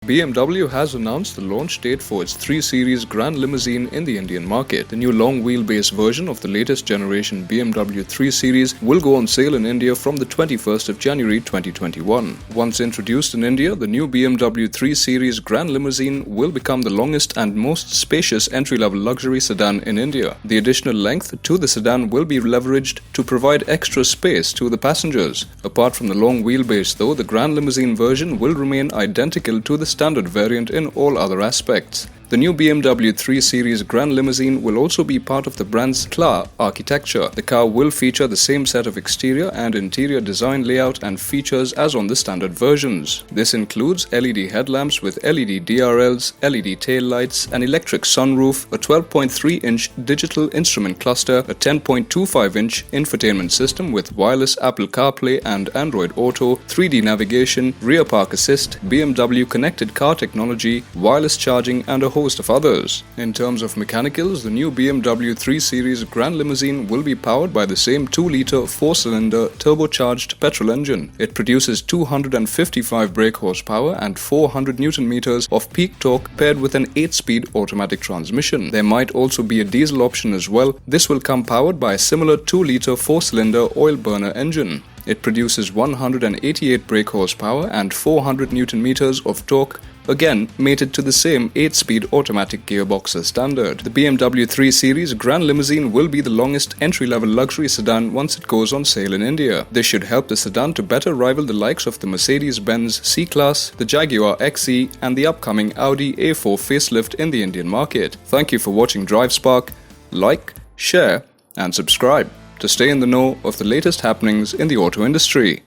BMW has announced the launch date for its 3 Series Grand Limousine in the Indian market. The new long wheelbase version of the latest generation BMW 3 Series will go on sale in India from the 21st of January 2021. Once introduced in India, the new BMW 3 Series Grand Limousine will become the longest and most spacious entry-level luxury sedan in India. The additional length to the sedan will be leveraged to provide extra space to the passengers. Apart from the long wheelbase though, the Grand Limousine version will remain identical to the standard variant in all other aspects. The new BMW 3 Series Grand Limousine will also be part of the brand's CLA architecture. The car will feature the same set of exterior and interior design layout and features as on the standard versions. This includes LED headlamps with LED DRLs, LED taillights, an electric sunroof, a 12.3-inch digital instrument cluster, a 10.25-inch infotainment system with wireless Apple CarPlay and Android Auto, 3D navigation, rear park assist, BMW connected car technology, wireless charging and a host of others. In terms of mechanicals, the new BMW 3 Series Grand Limousine will be powered by the same 2-liter 4-cylinder turbocharged petrol engine. It produces 255 brake horsepower and 400 Nm of peak torque paired with an 8-speed automatic transmission. There might also be a diesel option as well. This will come powered by a similar 2-liter 4-cylinder oil burner engine. It produces 188 brake horsepower and 400 Nm of torque, again mated to the same 8-speed automatic gearbox as standard. The BMW 3 Series Grand Limousine will be the longest entry-level luxury sedan once it goes on sale in India. This should help the sedan to better rival the likes of the Mercedes-Benz C-Class, the Jaguar XE and the upcoming Audi A4 facelift in the Indian market. Thank you for watching DriveSpark. Like, share and subscribe to stay in the know of the latest happenings in the auto industry.